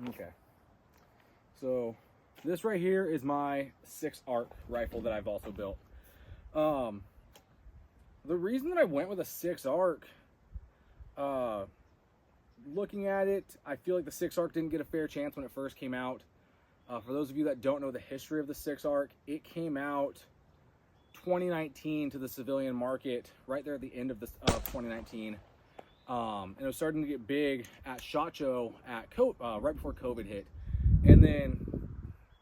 Okay. So this right here is my 6 ARC rifle that I've also built. The reason that I went with a 6 ARC, looking at it, I feel like the 6 ARC didn't get a fair chance when it first came out. For those of you that don't know the history of the 6 ARC, it came out 2019 to the civilian market, right there at the end of 2019. And it was starting to get big at SHOT Show right before COVID hit. And then,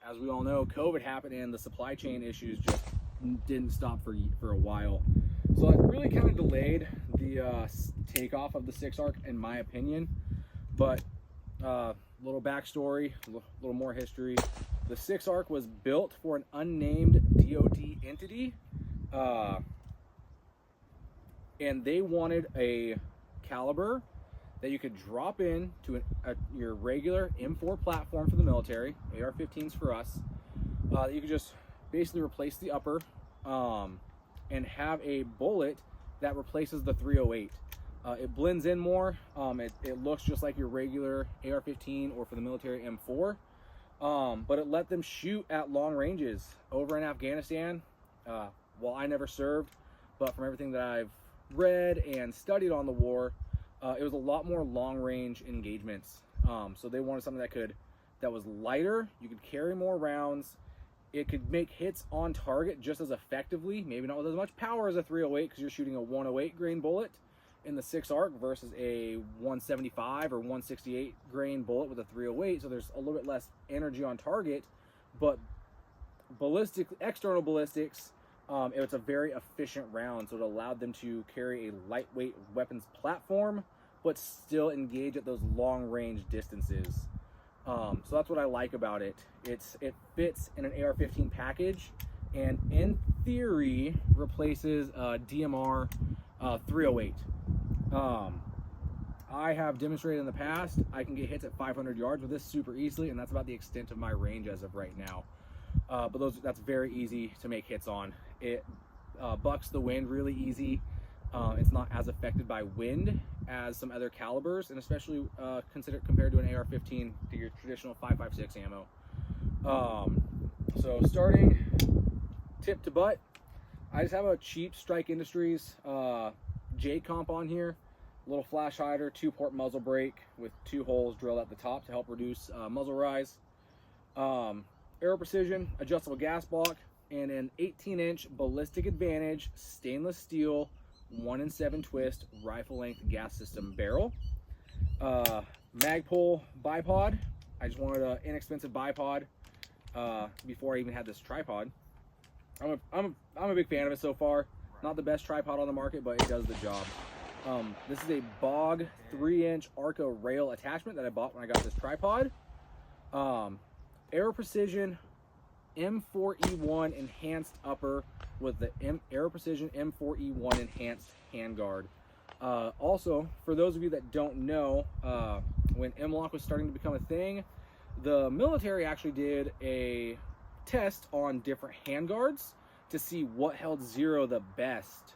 as we all know, COVID happened and the supply chain issues just didn't stop for a while. So it really kind of delayed the takeoff of the 6 ARC, in my opinion. But little backstory, a little more history. The 6 ARC was built for an unnamed DoD entity, and they wanted a caliber that you could drop in to your regular M4 platform for the military, AR-15s for us. You could just basically replace the upper and have a bullet that replaces the 308. It blends in more. It looks just like your regular AR-15 or for the military M4, but it let them shoot at long ranges. Over in Afghanistan, well, I never served, but from everything that I've read and studied on the war, it was a lot more long-range engagements. So they wanted something that was lighter. You could carry more rounds. It could make hits on target just as effectively, maybe not with as much power as a 308, because you're shooting a 108 grain bullet in the 6 ARC versus a 175 or 168 grain bullet with a 308. So there's a little bit less energy on target, but external ballistics, it's a very efficient round, so it allowed them to carry a lightweight weapons platform, but still engage at those long-range distances. So that's what I like about it. It fits in an AR-15 package, and in theory replaces DMR 308. I have demonstrated in the past I can get hits at 500 yards with this super easily, and that's about the extent of my range as of right now. But that's very easy to make hits on. It bucks the wind really easy. It's not as affected by wind as some other calibers, and especially compared to an AR-15 to your traditional 5.56 ammo. So starting tip to butt, I just have a cheap Strike Industries J-Comp on here. Little flash hider, 2-port muzzle brake with 2 holes drilled at the top to help reduce muzzle rise. Aero Precision adjustable gas block, and an 18-inch Ballistic Advantage stainless steel 1-in-7 twist rifle length gas system barrel. Magpul bipod. I just wanted an inexpensive bipod before I even had this tripod. I'm a big fan of it so far. Not the best tripod on the market, but it does the job. This is a BOG 3-inch Arca rail attachment that I bought when I got this tripod. Aero Precision M4E1 enhanced upper with the Aero Precision M4E1 enhanced handguard. Also, for those of you that don't know, when M-LOK was starting to become a thing, the military actually did a test on different handguards to see what held zero the best,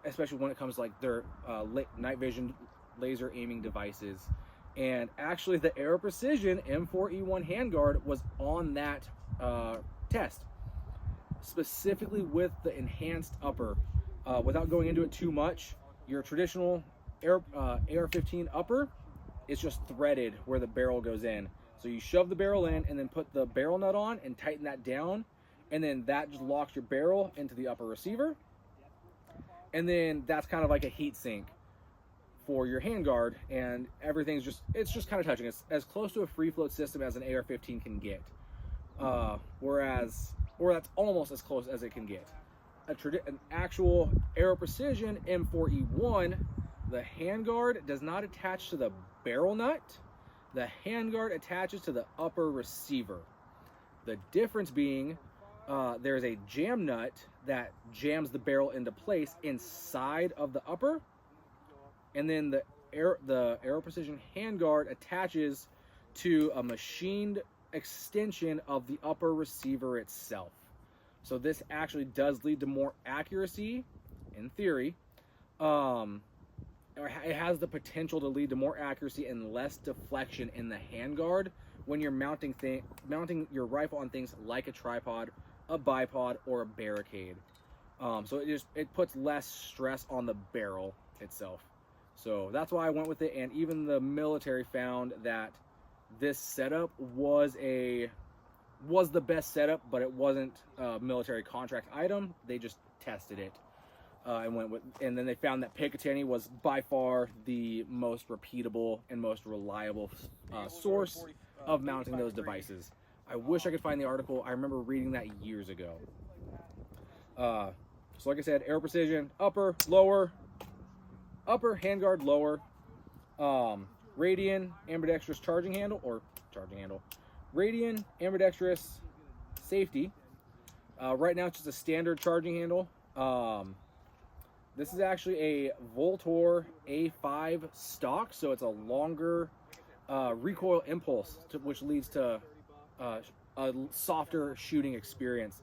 especially when it comes to like their night vision laser aiming devices. And actually the Aero Precision M4E1 handguard was on that test, specifically with the enhanced upper. Without going into it too much, your traditional AR-15 upper is just threaded where the barrel goes in. So you shove the barrel in and then put the barrel nut on and tighten that down, and then that just locks your barrel into the upper receiver. And then that's kind of like a heat sink for your handguard, and everything's it's just kind of touching. It's as close to a free float system as an AR-15 can get, or that's almost as close as it can get. An actual Aero Precision M4E1, the handguard does not attach to the barrel nut. The handguard attaches to the upper receiver. The difference being there's a jam nut that jams the barrel into place inside of the upper, and then the Aero Precision handguard attaches to a machined extension of the upper receiver itself. So this actually does lead to more accuracy, in theory, it has the potential to lead to more accuracy and less deflection in the handguard when you're mounting your rifle on things like a tripod, a bipod, or a barricade. So it puts less stress on the barrel itself. So that's why I went with it, and even the military found that this setup was the best setup, but it wasn't a military contract item. They just tested it and then they found that Picatinny was by far the most repeatable and most reliable source of mounting those devices. I wish I could find the article. I remember reading that years ago. So like I said, Aero Precision, upper, lower, handguard, lower, Radian ambidextrous charging handle, Radian ambidextrous safety. Right now it's just a standard charging handle. This is actually a Voltor A5 stock, so it's a longer recoil impulse, which leads to a softer shooting experience.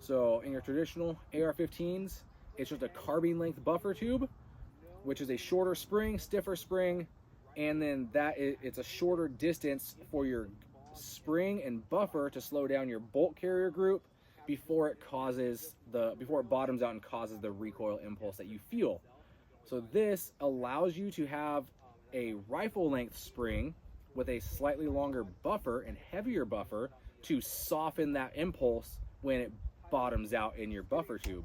So in your traditional AR-15s, it's just a carbine length buffer tube, which is a shorter spring, stiffer spring, and then it's a shorter distance for your spring and buffer to slow down your bolt carrier group before it bottoms out and causes the recoil impulse that you feel. So this allows you to have a rifle length spring with a slightly longer buffer and heavier buffer to soften that impulse when it bottoms out in your buffer tube,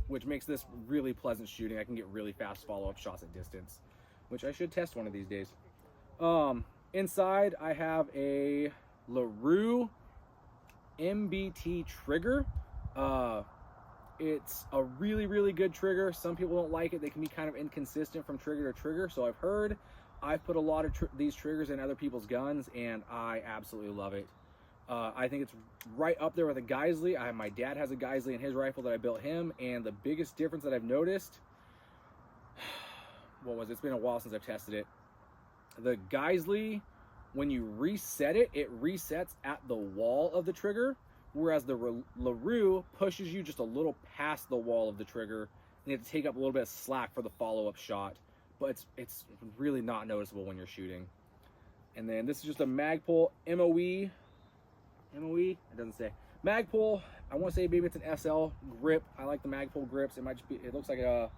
which makes this really pleasant shooting. I can get really fast follow-up shots at distance, which I should test one of these days. Inside I have a LaRue MBT trigger. It's a really, really good trigger. Some people don't like it. They can be kind of inconsistent from trigger to trigger, so I've heard. I've put a lot of these triggers in other people's guns, and I absolutely love it. I think it's right up there with a Geisley. My dad has a Geisley in his rifle that I built him, and the biggest difference that I've noticed, it's been a while since I've tested it. The Geisley, when you reset it, it resets at the wall of the trigger, whereas the LaRue pushes you just a little past the wall of the trigger, and you have to take up a little bit of slack for the follow-up shot, but it's really not noticeable when you're shooting. And then this is just a Magpul MOE, it doesn't say. Magpul, I want to say maybe it's an SL grip. I like the Magpul grips. It might just be, it looks like a,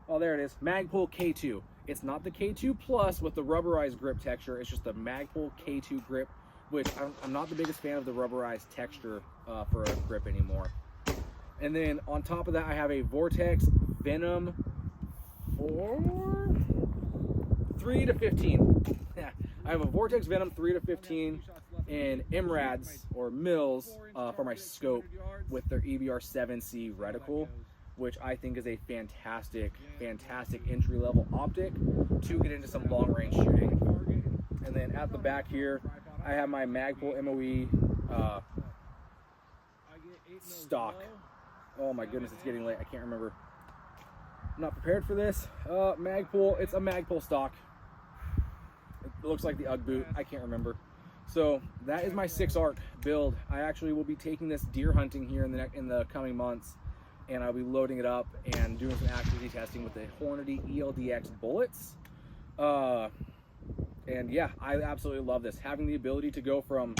oh, there it is, Magpul K2. It's not the K2 Plus with the rubberized grip texture. It's just the Magpul K2 grip, which I'm not the biggest fan of the rubberized texture for a grip anymore. And then on top of that, I have a Vortex Venom 3 to 15. Yeah, I have a Vortex Venom 3 to 15 in MRADs or mils for my scope with their EBR-7C reticle, which I think is a fantastic entry-level optic to get into some long-range shooting. And then at the back here, I have my Magpul MOE stock. Oh my goodness, it's getting late. I can't remember. I'm not prepared for this. Magpul, it's a Magpul stock. It looks like the UGG boot. I can't remember. So that is my 6-ARC build. I actually will be taking this deer hunting here in the coming months, and I'll be loading it up and doing some accuracy testing with the Hornady ELDX bullets. And yeah, I absolutely love this. Having the ability to go from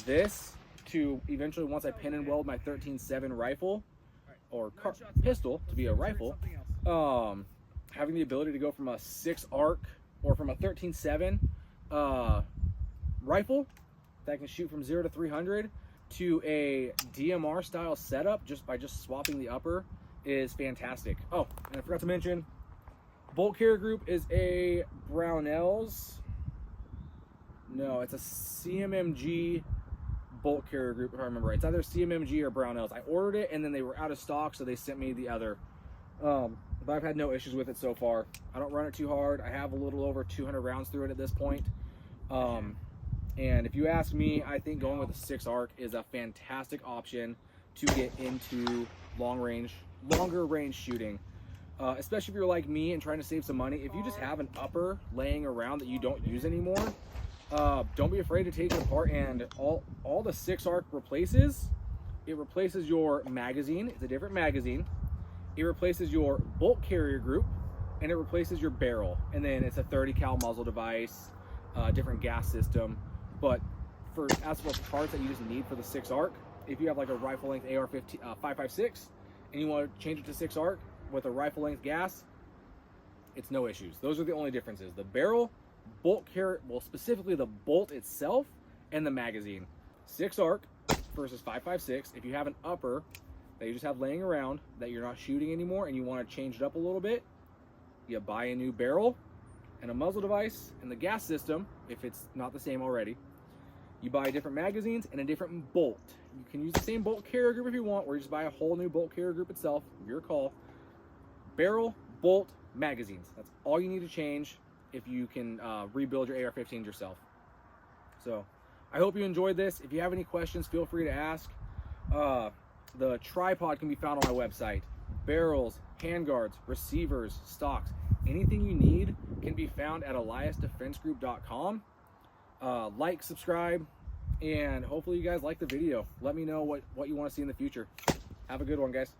this to eventually, once I pin and weld my 13.7 rifle or pistol to be a rifle, having the ability to go from a 6-ARC or from a 13.7 rifle that can shoot from 0 to 300 to a DMR style setup just by swapping the upper is fantastic. Oh, and I forgot to mention, bolt carrier group is a Brownells. No, it's a CMMG bolt carrier group, if I remember right. It's either CMMG or Brownells. I ordered it and then they were out of stock, so they sent me the other. But I've had no issues with it so far. I don't run it too hard. I have a little over 200 rounds through it at this point. And if you ask me, I think going with a 6-ARC is a fantastic option to get into longer range shooting. Especially if you're like me and trying to save some money. If you just have an upper laying around that you don't use anymore, don't be afraid to take it apart. And all the 6-ARC replaces, it replaces your magazine. It's a different magazine. It replaces your bolt carrier group. and it replaces your barrel. And then it's a 30 cal muzzle device, different gas system. But as for parts that you just need for the 6 ARC, if you have like a rifle length AR-15 5.56 and you want to change it to 6 ARC with a rifle length gas, it's no issues. Those are the only differences: the barrel, bolt carrier, well, specifically the bolt itself, and the magazine. 6 ARC versus 5.56. If you have an upper that you just have laying around that you're not shooting anymore and you want to change it up a little bit, you buy a new barrel and a muzzle device and the gas system if it's not the same already. You buy different magazines and a different bolt. You can use the same bolt carrier group if you want, or you just buy a whole new bolt carrier group itself, your call. Barrel, bolt, magazines. That's all you need to change if you can rebuild your AR-15s yourself. So I hope you enjoyed this. If you have any questions, feel free to ask. The tripod can be found on my website. Barrels, handguards, receivers, stocks, anything you need can be found at eliasdefensegroup.com. Like, subscribe, and hopefully you guys like the video. Let me know what you want to see in the future. Have a good one, guys.